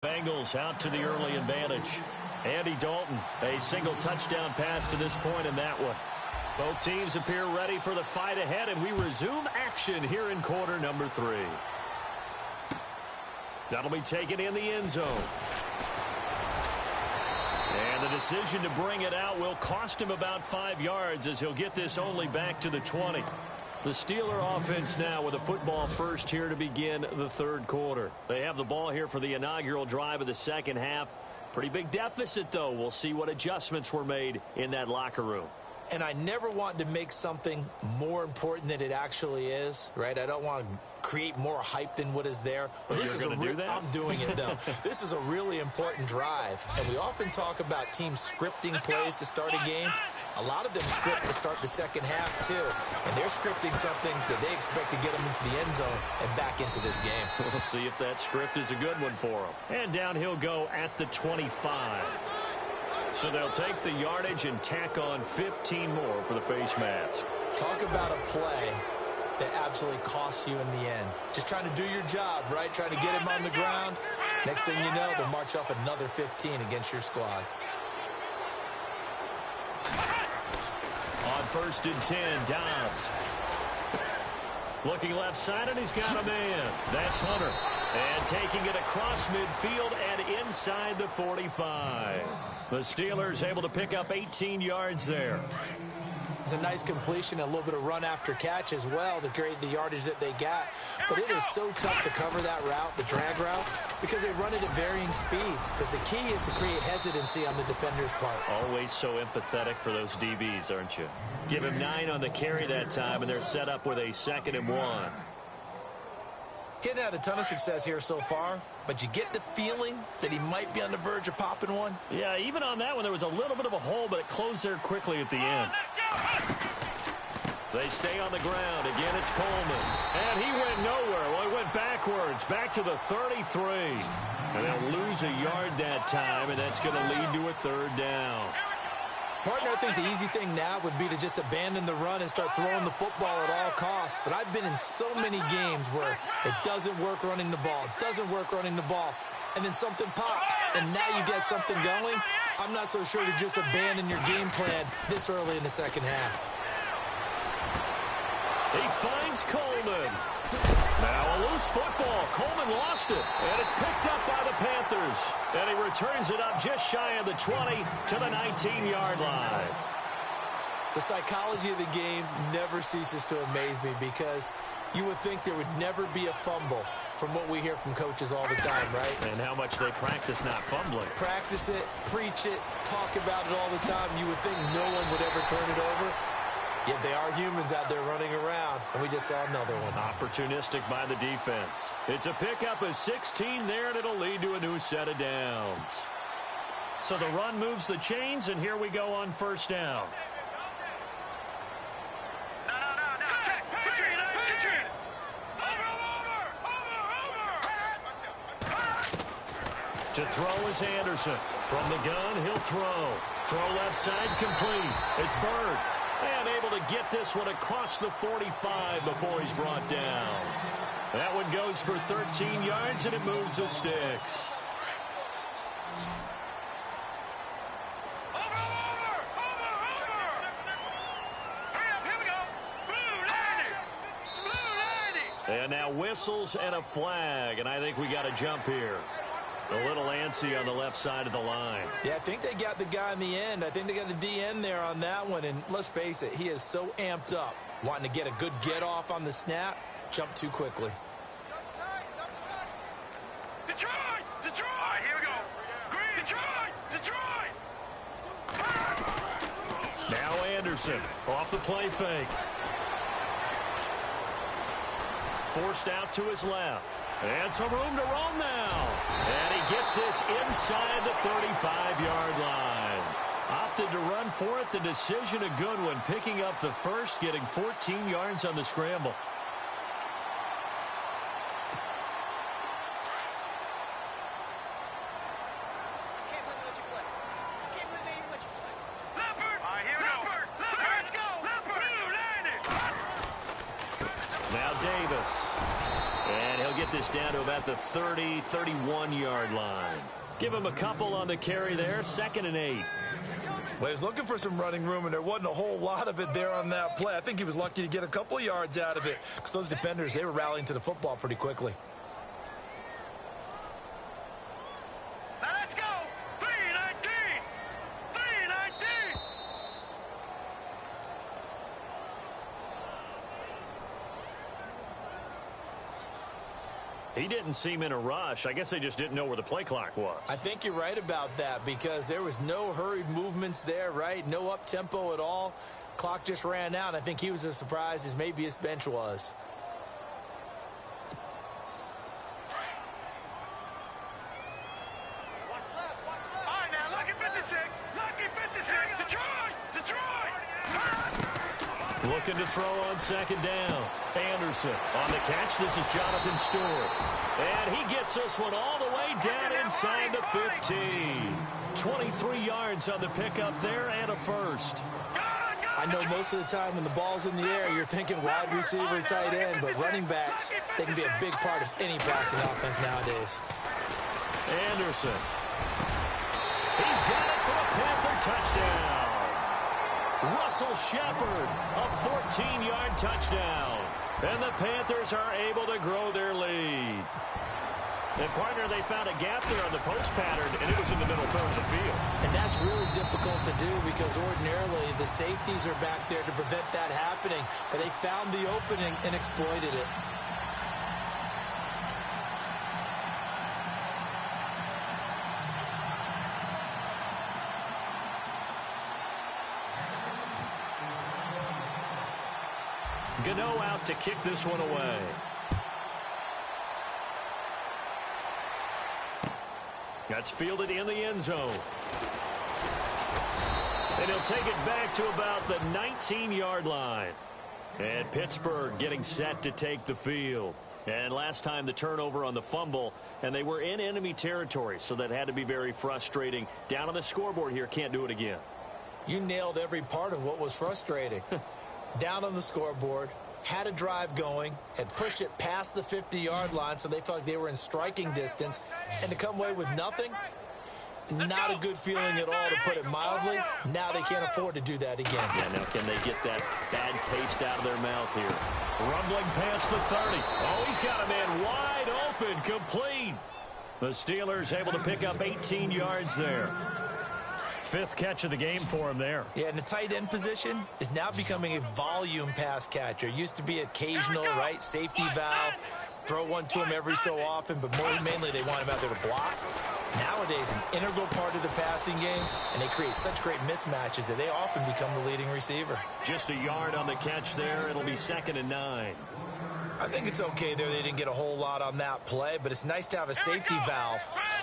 Bengals out to the early advantage. Andy Dalton, a single touchdown pass to this point in that one. Both teams appear ready for the fight ahead, and we resume action here in quarter number 3. That'll be taken in the end zone. And the decision to bring it out will cost him about 5 yards as he'll get this only back to the 20. The Steeler offense now with a football first here to begin the third quarter. They have the ball here for the inaugural drive of the second half. Pretty big deficit, though. We'll see what adjustments were made in that locker room. And I never want to make something more important than it actually is, right? I don't want to create more hype than what is there. But this is do that? I'm doing it, though. This is a really important drive. And we often talk about teams scripting plays to start a game. A lot of them script to start the second half, too. And they're scripting something that they expect to get them into the end zone and back into this game. We'll see if that script is a good one for them. And down he'll go at the 25. So they'll take the yardage and tack on 15 more for the face mask. Talk about a play that absolutely costs you in the end. Just trying to do your job, right? Trying to get him on the ground. Next thing you know, they'll march off another 15 against your squad. On 1st and 10, Dobbs. Looking left side, and he's got a man. That's Hunter. And taking it across midfield and inside the 45. The Steelers able to pick up 18 yards there. It's a nice completion, a little bit of run after catch as well to create the yardage that they got. But it is so tough to cover that route, the drag route, because they run it at varying speeds. Because the key is to create hesitancy on the defender's part. Always so empathetic for those DBs, aren't you? Give him 9 on the carry that time, and they're set up with a 2nd and 1. Getting had a ton of success here so far, but you get the feeling that he might be on the verge of popping one. Yeah, even on that one, there was a little bit of a hole, but it closed there quickly at the end. They stay on the ground. Again, it's Coleman. And he went nowhere. Well, he went backwards, back to the 33. And they'll lose a yard that time, and that's going to lead to a 3rd down. Partner, I think the easy thing now would be to just abandon the run and start throwing the football at all costs. But I've been in so many games where it doesn't work running the ball, and then something pops, and now you get something going. I'm not so sure to just abandon your game plan this early in the second half. He finds Coleman. Now a loose football. Coleman lost it, and it's picked up by the Panthers. And he returns it up just shy of the 20 to the 19-yard line. The psychology of the game never ceases to amaze me because you would think there would never be a fumble from what we hear from coaches all the time, right? And how much they practice not fumbling. Practice it, preach it, talk about it all the time. You would think no one would ever turn it over. Yet they are humans out there running around, and we just saw another one. Opportunistic by the defense. It's a pickup of 16 there, and it'll lead to a new set of downs. So the run moves the chains, and here we go on 1st down. To throw is Anderson. From the gun, he'll throw. Throw left side complete. It's Bird. And able to get this one across the 45 before he's brought down. That one goes for 13 yards, and it moves the sticks. And now whistles and a flag, and I think we got a jump here. A little antsy on the left side of the line. Yeah, I think they got the guy in the end. I think they got the DN there on that one. And let's face it, he is so amped up, wanting to get a good get off on the snap, jump too quickly. Detroit! Here we go. Detroit! Now Anderson off the play fake. Forced out to his left. And some room to roam now. And he gets this inside the 35-yard line. Opted to run for it. The decision a good one. Picking up the first, getting 14 yards on the scramble. they'll get this down to about the 30, 31-yard line. Give him a couple on the carry there, 2nd and 8. Well, he was looking for some running room, and there wasn't a whole lot of it there on that play. I think he was lucky to get a couple of yards out of it because those defenders, they were rallying to the football pretty quickly. Now let's go. 319. 319. He didn't seem in a rush. I guess they just didn't know where the play clock was. I think you're right about that because there was no hurried movements there, right? No up-tempo at all. Clock just ran out. I think he was as surprised as maybe his bench was. All right, now, lucky 56. Lucky 56. Detroit. Detroit. Looking to throw on 2nd down. Anderson on the catch. This is Jonathan Stewart. And he gets this one all the way down inside the 15. 23 yards on the pickup there and a first. I know most of the time when the ball's in the air, you're thinking wide receiver, tight end, but running backs, they can be a big part of any passing offense nowadays. Anderson. He's got it for a Panther touchdown. Russell Shepard, a 14-yard touchdown. And the Panthers are able to grow their lead. And, partner, they found a gap there on the post pattern, and it was in the middle third of the field. And that's really difficult to do because ordinarily the safeties are back there to prevent that happening. But they found the opening and exploited it. Gano out to kick this one away. That's fielded in the end zone. And he'll take it back to about the 19-yard line. And Pittsburgh getting set to take the field. And last time the turnover on the fumble, and they were in enemy territory, so that had to be very frustrating. Down on the scoreboard here, can't do it again. You nailed every part of what was frustrating. Down on the scoreboard, had a drive going, had pushed it past the 50-yard line so they felt like they were in striking distance, and to come away with nothing, not a good feeling at all, to put it mildly. Now they can't afford to do that again. Yeah, now can they get that bad taste out of their mouth here? Rumbling past the 30. Oh, he's got a man wide open, complete. The Steelers able to pick up 18 yards there. 5th catch of the game for him there. Yeah, and the tight end position is now becoming a volume pass catcher. Used to be occasional, right? Safety valve. Throw one to him every so often, but mainly they want him out there to block. Nowadays, an integral part of the passing game, and they create such great mismatches that they often become the leading receiver. Just a yard on the catch there. It'll be 2nd and 9. I think it's okay there. They didn't get a whole lot on that play, but it's nice to have a safety valve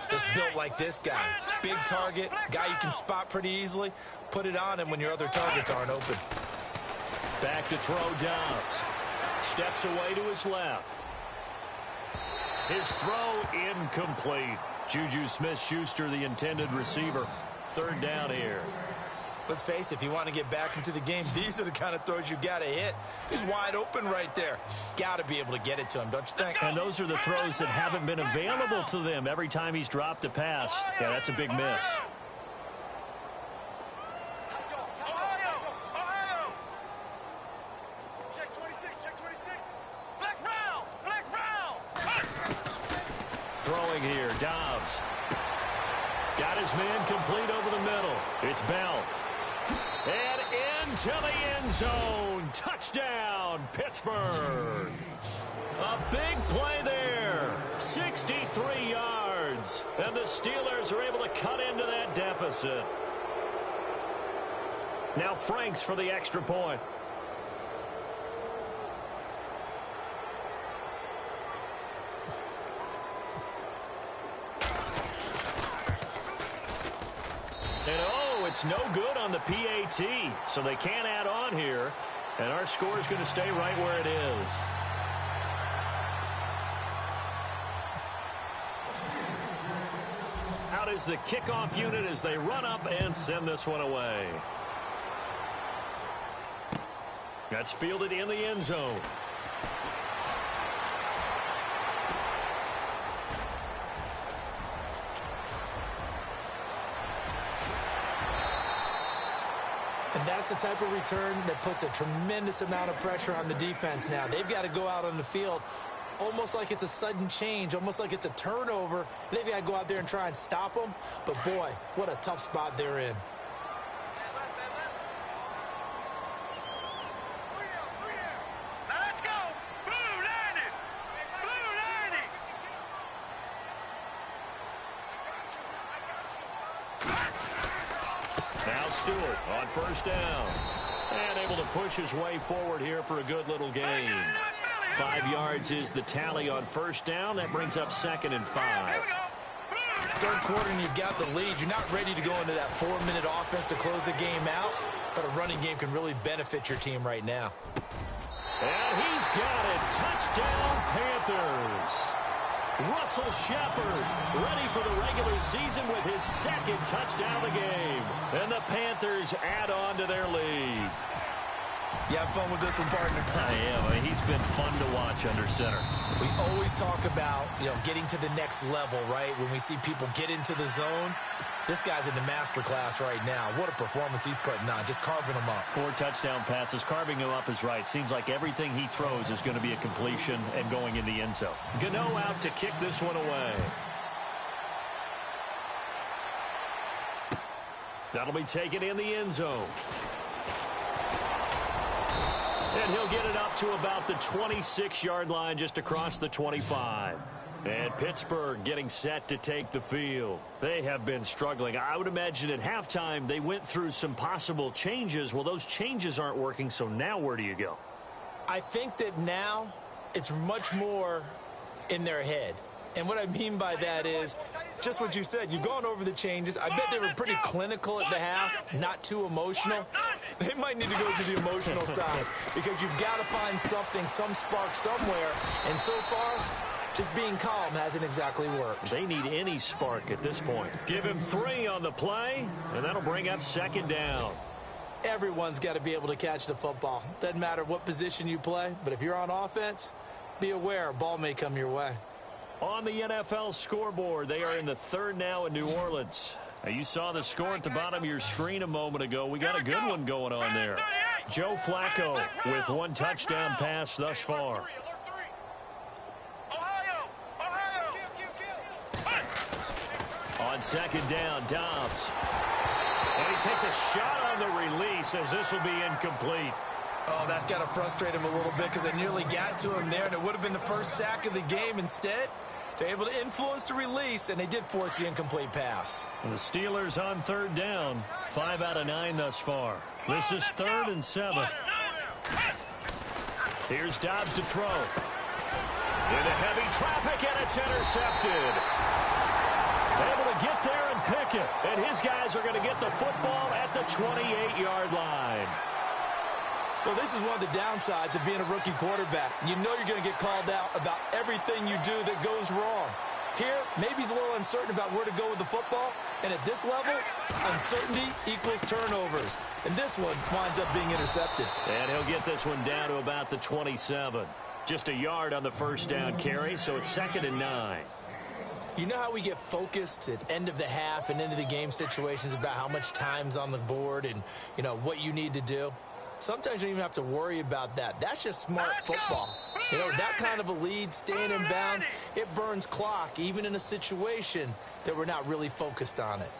that's built like this guy. Big target, guy you can spot pretty easily. Put it on him when your other targets aren't open. Back to throw Dobbs. Steps away to his left. His throw incomplete. Juju Smith-Schuster, the intended receiver. 3rd down here. Let's face it, if you want to get back into the game, these are the kind of throws you got to hit. He's wide open right there. Got to be able to get it to him, don't you think? And those are the throws that haven't been available to them every time he's dropped a pass. Yeah, that's a big miss. Check 26, check 26. Flex round, flex round. Throwing here, Dobbs. Got his man complete over the middle. It's Bell. And into the end zone. Touchdown, Pittsburgh. A big play there. 63 yards. And the Steelers are able to cut into that deficit. Now Franks for the extra point. And it's no good on the PAT, so they can't add on here. And our score is going to stay right where it is. Out is the kickoff unit as they run up and send this one away. That's fielded in the end zone. And that's the type of return that puts a tremendous amount of pressure on the defense now. They've got to go out on the field almost like it's a sudden change, almost like it's a turnover. They've got to go out there and try and stop them. But, boy, what a tough spot they're in. Now let's go. Blue landing. Blue landing. Now Stewart on first down. And able to push his way forward here for a good little gain. 5 yards is the tally on first down. That brings up 2nd and 5. Third quarter and you've got the lead. You're not ready to go into that 4-minute offense to close the game out, but a running game can really benefit your team right now. And he's got it. Touchdown, Panthers. Russell Shepard ready for the regular season with his 2nd touchdown of the game. And the Panthers add on to their lead. You have fun with this one, partner? I am. He's been fun to watch under center. We always talk about, getting to the next level, right? When we see people get into the zone, this guy's in the master class right now. What a performance he's putting on, just carving them up. 4 touchdown passes. Carving him up is right. Seems like everything he throws is going to be a completion and going in the end zone. Gano out to kick this one away. That'll be taken in the end zone. And he'll get it up to about the 26-yard line, just across the 25. And Pittsburgh getting set to take the field. They have been struggling. I would imagine at halftime they went through some possible changes. Well, those changes aren't working, so now where do you go? I think that now it's much more in their head. And what I mean by that is just what you said. You've gone over the changes. I bet they were pretty clinical at the half, not too emotional. They might need to go to the emotional side because you've got to find something, some spark somewhere. And so far, just being calm hasn't exactly worked. They need any spark at this point. Give him 3 on the play, and that'll bring up 2nd down. Everyone's got to be able to catch the football. Doesn't matter what position you play, but if you're on offense, be aware a ball may come your way. On the NFL scoreboard, they are in the 3rd now in New Orleans. Now, you saw the score at the bottom of your screen a moment ago. We got a good one going on there. Joe Flacco with 1 touchdown pass thus far. On 2nd down, Dobbs. And he takes a shot on the release as this will be incomplete. Oh, that's got to frustrate him a little bit because it nearly got to him there, and it would have been the first sack of the game. Instead, they're able to influence the release, and they did force the incomplete pass. And the Steelers on 3rd down, 5 out of 9 thus far. This is 3rd and 7. Here's Dobbs to throw. Into heavy traffic, and it's intercepted. Able to get there and pick it. And his guys are going to get the football at the 28-yard line. Well, this is one of the downsides of being a rookie quarterback. You know you're going to get called out about everything you do that goes wrong. Here, maybe he's a little uncertain about where to go with the football. And at this level, uncertainty equals turnovers. And this one winds up being intercepted. And he'll get this one down to about the 27. Just a yard on the first down carry, so it's 2nd and 9. You know how we get focused at end of the half and into the game situations about how much time's on the board and, what you need to do? Sometimes you don't even have to worry about that. That's just smart football. That kind of a lead, staying in bounds, it burns clock, even in a situation that we're not really focused on it.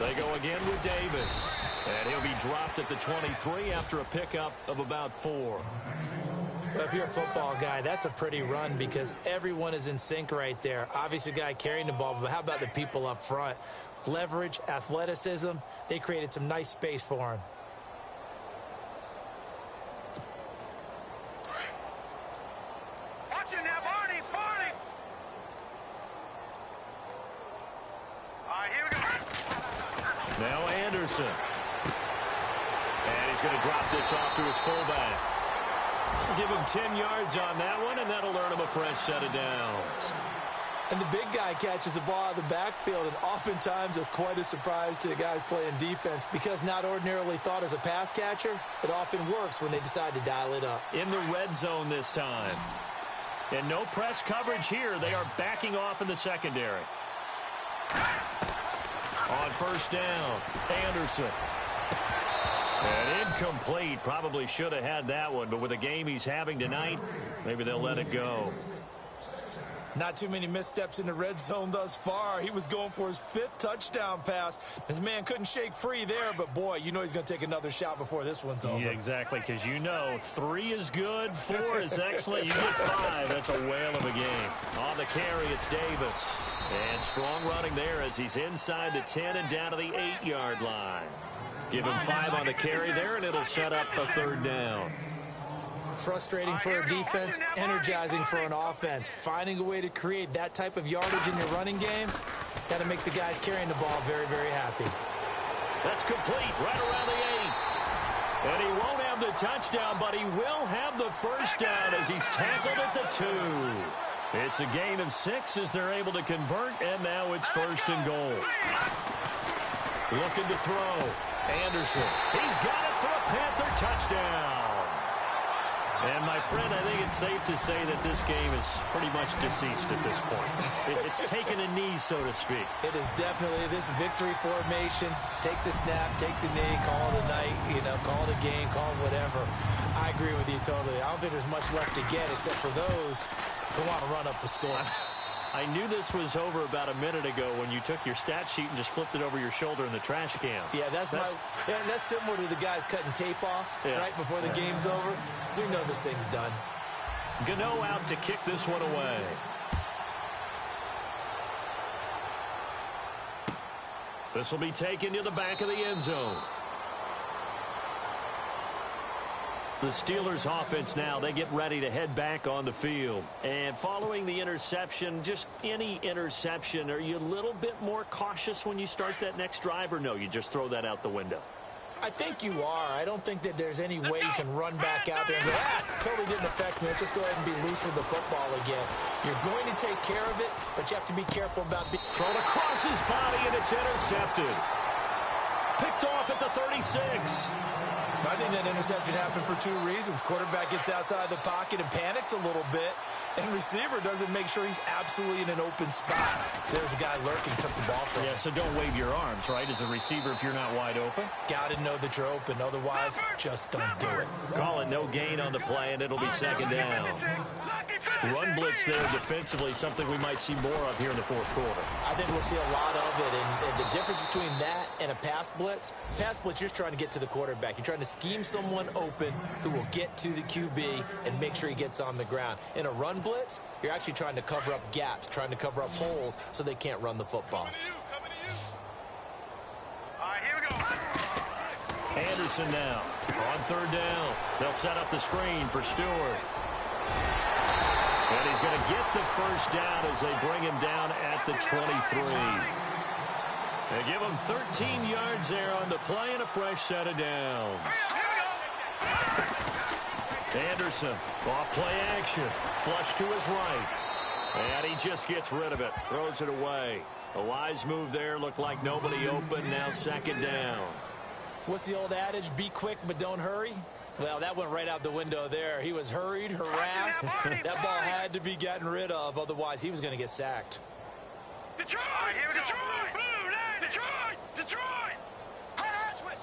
They go again with Davis. And he'll be dropped at the 23 after a pickup of about 4. Well, if you're a football guy, that's a pretty run because everyone is in sync right there. Obviously, the guy carrying the ball, but how about the people up front? Leverage, athleticism, they created some nice space for him. Watch it now, Barney, Barney. All right, here we go. Now Anderson. And he's going to drop this off to his fullback. Give him 10 yards on that one, and that'll earn him a fresh set of downs. And the big guy catches the ball out of the backfield, and oftentimes it's quite a surprise to the guys playing defense because not ordinarily thought as a pass catcher, it often works when they decide to dial it up. In the red zone this time. And no press coverage here. They are backing off in the secondary. On first down, Anderson. And incomplete. Probably should have had that one, but with the game he's having tonight, maybe they'll let it go. Not too many missteps in the red zone thus far. He was going for his 5th touchdown pass. His man couldn't shake free there, but boy, you know he's going to take another shot before this one's over. Yeah, exactly, because you know 3 is good, 4 is excellent. You get 5, that's a whale of a game. On the carry, it's Davis. And strong running there as he's inside the 10 and down to the 8-yard line. Give him 5 on the carry there, and it'll set up a 3rd down. Frustrating for a defense, energizing for an offense. Finding a way to create that type of yardage in your running game, got to make the guys carrying the ball very, very happy. That's complete right around the 8. And he won't have the touchdown, but he will have the first down as he's tackled at the 2. It's a gain of 6 as they're able to convert, and now it's 1st and goal. Looking to throw. Anderson. He's got it for a Panther touchdown. And, my friend, I think it's safe to say that this game is pretty much deceased at this point. It's taken a knee, so to speak. It is definitely this victory formation. Take the snap, take the knee, call it a night, call it a game, call it whatever. I agree with you totally. I don't think there's much left to get except for those who want to run up the score. I knew this was over about a minute ago when you took your stat sheet and just flipped it over your shoulder in the trash can. Yeah, that's similar to the guys cutting tape off right before the game's over. We know this thing's done. Gano out to kick this one away. This will be taken to the back of the end zone. The Steelers offense now, they get ready to head back on the field. And following the interception, just any interception, are you a little bit more cautious when you start that next drive, or no, you just throw that out the window? I think you are. I don't think that there's any way you can run back out there and go, totally didn't affect me. Let's just go ahead and be loose with the football again. You're going to take care of it, but you have to be careful about being thrown across his body, and it's intercepted. Picked off at the 36. I think that interception happened for 2 reasons. Quarterback gets outside the pocket and panics a little bit, and receiver doesn't make sure he's absolutely in an open spot. There's a guy lurking, took the ball from him. Yeah, so don't wave your arms, right, as a receiver if you're not wide open? Got to know that you're open. Otherwise, just don't do it. Call it no gain on the play, and it'll be 2nd down. Run blitz there defensively, something we might see more of here in the 4th quarter. I think we'll see a lot of it, and the difference between that and a pass blitz, you're just trying to get to the quarterback. You're trying to scheme someone open who will get to the QB and make sure he gets on the ground. In a run blitz, you're actually trying to cover up gaps, trying to cover up holes so they can't run the football. All right, here we go. Anderson now on 3rd down. They'll set up the screen for Stewart. And he's going to get the first down as they bring him down at the 23. They give him 13 yards there on the play and a fresh set of downs. Anderson, off play action, flush to his right. And he just gets rid of it, throws it away. A wise move there, looked like nobody open, now 2nd down. What's the old adage, be quick but don't hurry? Well, that went right out the window there. He was hurried, harassed. That ball had to be gotten rid of, otherwise he was going to get sacked. Detroit! Here we go. Detroit! Detroit! Switch.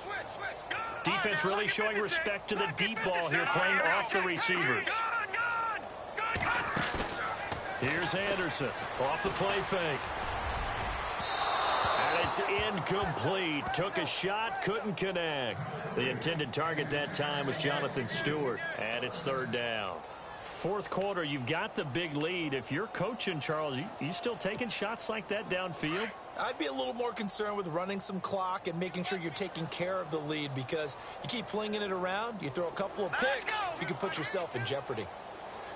Defense really showing respect to the deep ball here, playing off the receivers. Here's Anderson, off the play fake. And it's incomplete. Took a shot, couldn't connect. The intended target that time was Jonathan Stewart, and it's 3rd down. 4th quarter, you've got the big lead. If you're coaching, Charles, you still taking shots like that downfield? I'd be a little more concerned with running some clock and making sure you're taking care of the lead, because you keep flinging it around, you throw a couple of picks, you can put yourself in jeopardy.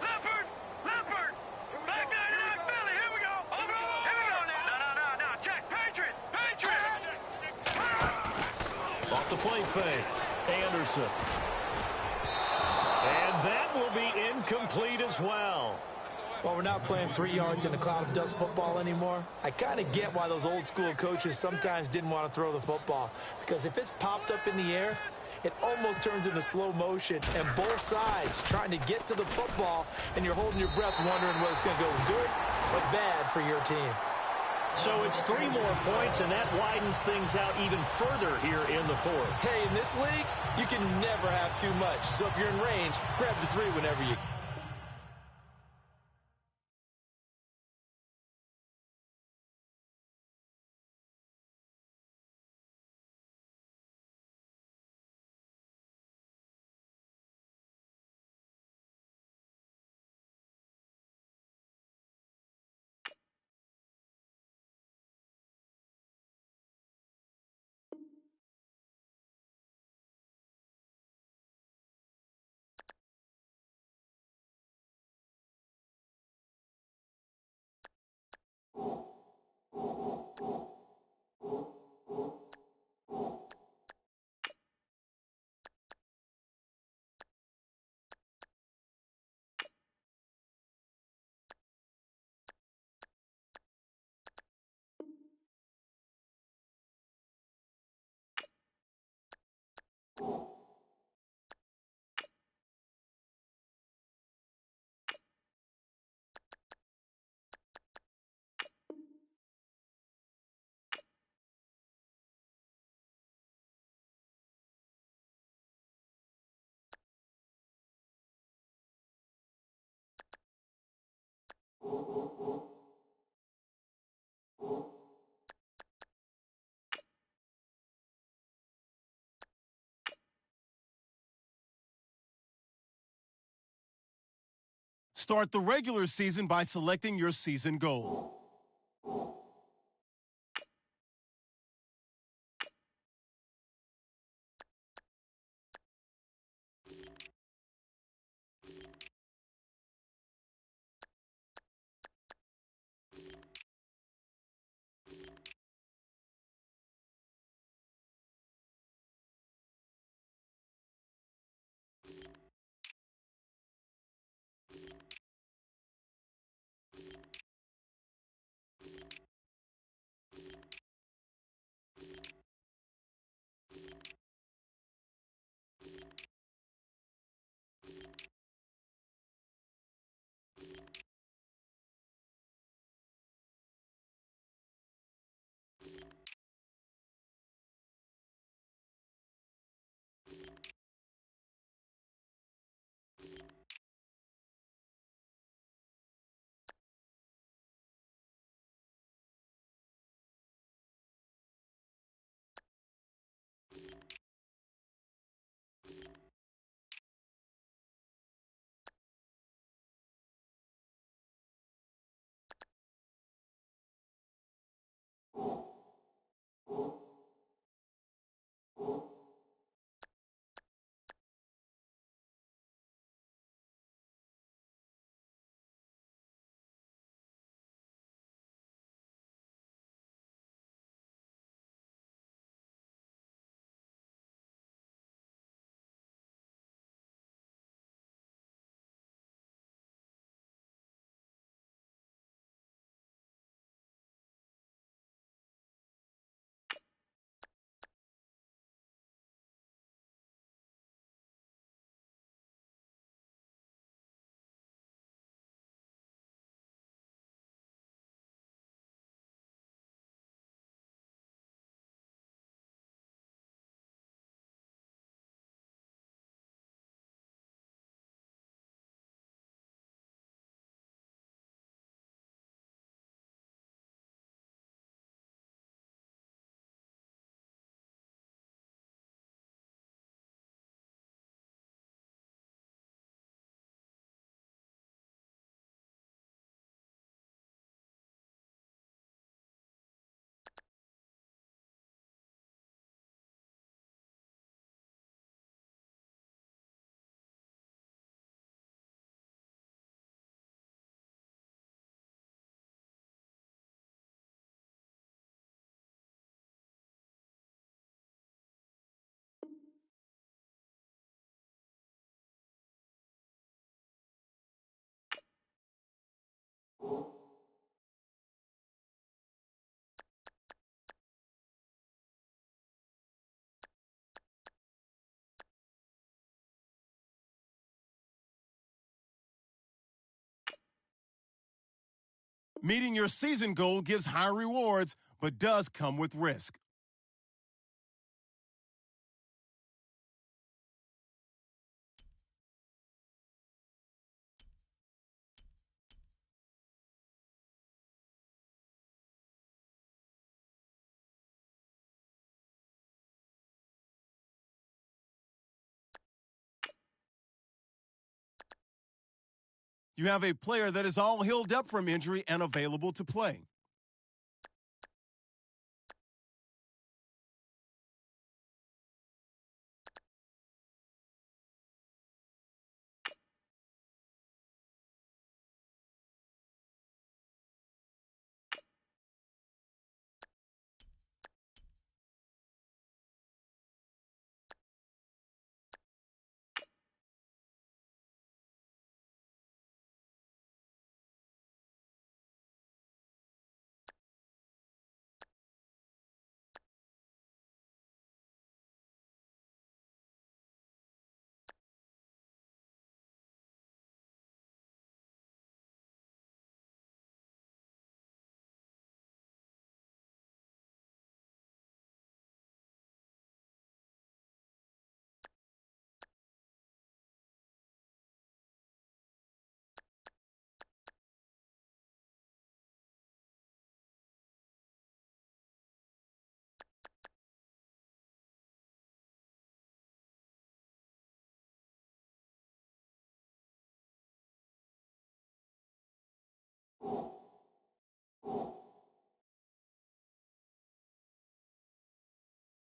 Leopard! Back 99, Philly, here we go! Here we go now! No, check! Patriot! Off the play fake, Anderson. And that will be incomplete as well. Well, we're not playing 3 yards in a cloud of dust football anymore. I kind of get why those old school coaches sometimes didn't want to throw the football, because if it's popped up in the air, it almost turns into slow motion, and both sides trying to get to the football, and you're holding your breath wondering whether it's going to go good or bad for your team. So it's 3 more points, and that widens things out even further here in the fourth. Hey, in this league, you can never have too much. So if you're in range, grab the 3 whenever you can. Start the regular season by selecting your season goal. Meeting your season goal gives high rewards, but does come with risk. You have a player that is all healed up from injury and available to play.